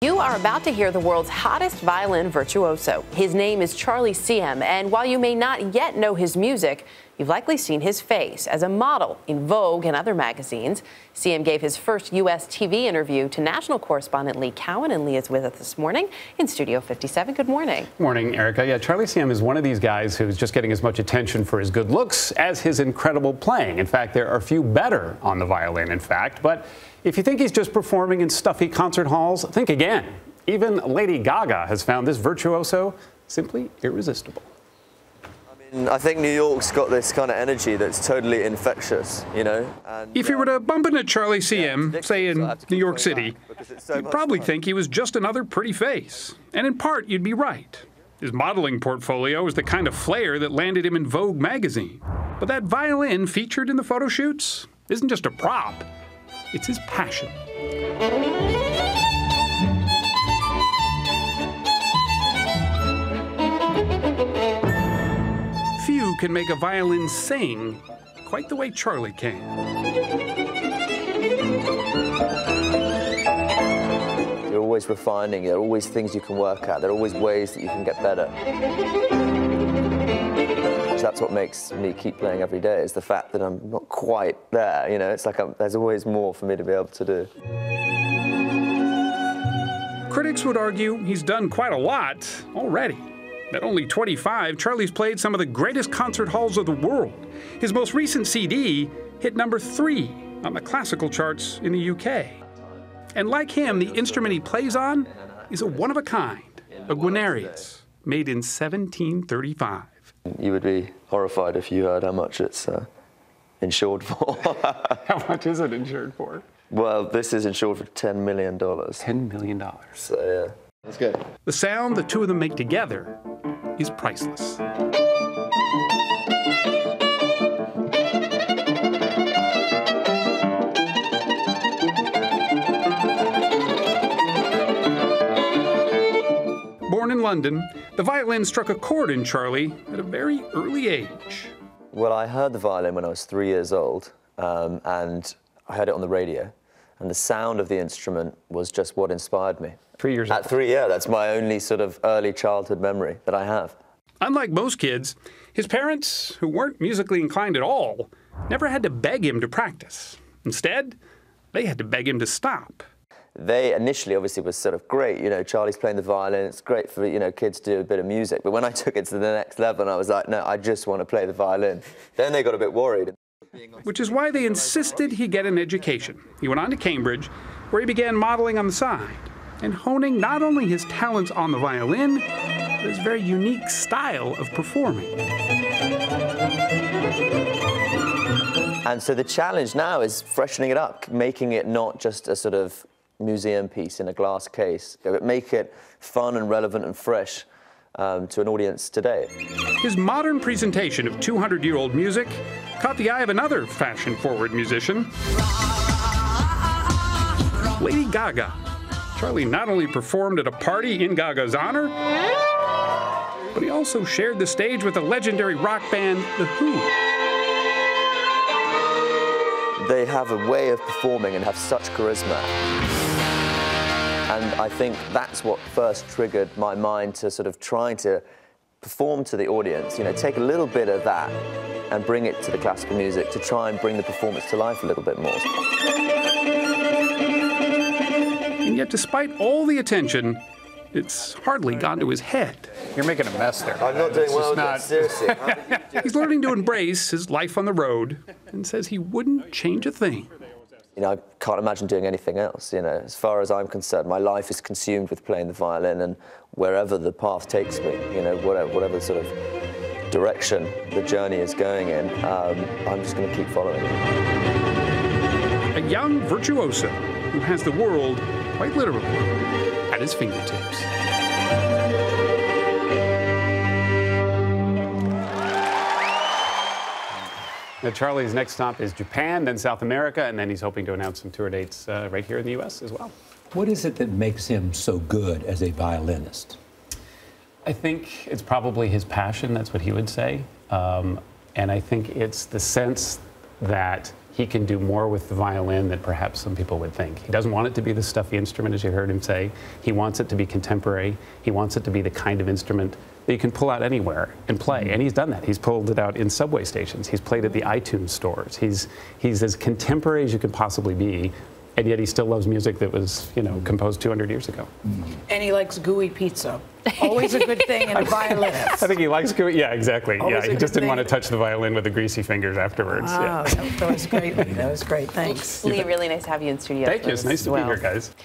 You are about to hear the world's hottest violin virtuoso. His name is Charlie Siem, and while you may not yet know his music, you've likely seen his face as a model in Vogue and other magazines. Siem gave his first U.S. TV interview to national correspondent Lee Cowen, and Lee is with us this morning in Studio 57. Good morning. Morning, Erica. Yeah, Charlie Siem is one of these guys who's just getting as much attention for his good looks as his incredible playing. In fact, there are few better on the violin, in fact. But if you think he's just performing in stuffy concert halls, think again. Even Lady Gaga has found this virtuoso simply irresistible. I think New York's got this kind of energy that's totally infectious, you know. And, if you were to bump into Charlie Siem, say in New York City, you'd probably think he was just another pretty face. And in part, you'd be right. His modeling portfolio is the kind of flair that landed him in Vogue magazine. But that violin featured in the photo shoots isn't just a prop, it's his passion. Few can make a violin sing quite the way Charlie can. You're always refining, there are always things you can work at, there are always ways that you can get better. So that's what makes me keep playing every day, is the fact that I'm not quite there, you know, it's like there's always more for me to be able to do. Critics would argue he's done quite a lot already. At only 25, Charlie's played some of the greatest concert halls of the world. His most recent CD hit #3 on the classical charts in the UK. And like him, the instrument he plays on is a one-of-a-kind, a Guarnerius, made in 1735. You would be horrified if you heard how much it's insured for. How much is it insured for? Well, this is insured for $10 million. $10 million. So, yeah. That's good. The sound the two of them make together is priceless. Born in London, the violin struck a chord in Charlie at a very early age. Well, I heard the violin when I was 3 years old, and I heard it on the radio. And the sound of the instrument was just what inspired me. 3 years old? At 3, yeah, that's my only sort of early childhood memory that I have. Unlike most kids, his parents, who weren't musically inclined at all, never had to beg him to practice. Instead, they had to beg him to stop. They initially obviously was sort of great, you know, Charlie's playing the violin, it's great for, you know, kids to do a bit of music. But when I took it to the next level, and I was like, no, I just want to play the violin. Then they got a bit worried. Which is why they insisted he get an education. He went on to Cambridge, where he began modeling on the side and honing not only his talents on the violin, but his very unique style of performing. And so the challenge now is freshening it up, making it not just a sort of museum piece in a glass case, but make it fun and relevant and fresh to an audience today. His modern presentation of 200-year-old music caught the eye of another fashion-forward musician, Lady Gaga. Charlie not only performed at a party in Gaga's honor, but he also shared the stage with the legendary rock band The Who. They have a way of performing and have such charisma. And I think that's what first triggered my mind to sort of trying to perform to the audience, you know, take a little bit of that and bring it to the classical music to try and bring the performance to life a little bit more. And yet, despite all the attention, it's hardly gone to his head. You're making a mess there. I'm not doing well with that, seriously. He's learning to embrace his life on the road and says he wouldn't change a thing. You know, I can't imagine doing anything else, you know. As far as I'm concerned, my life is consumed with playing the violin, and wherever the path takes me, you know, whatever sort of direction the journey is going in, I'm just going to keep following it. A young virtuoso who has the world, quite literally, at his fingertips. Now, Charlie's next stop is Japan, then South America, and then he's hoping to announce some tour dates right here in the U.S. as well. What is it that makes him so good as a violinist? I think it's probably his passion, that's what he would say. And I think it's the sense that he can do more with the violin than perhaps some people would think. He doesn't want it to be the stuffy instrument, as you heard him say. He wants it to be contemporary. He wants it to be the kind of instrument that you can pull out anywhere and play. And he's done that. He's pulled it out in subway stations. He's played at the iTunes stores. He's as contemporary as you can possibly be, and yet he still loves music that was, you know, composed 200 years ago. And he likes gooey pizza. Always a good thing in a violinist. I think he likes gooey. Yeah, exactly. Always yeah, he just didn't want to touch the violin with the greasy fingers afterwards. Wow, yeah. that was great, Lee. That was great. Thanks. Lee, really nice to have you in studio. Thank you. It's nice to be here, guys.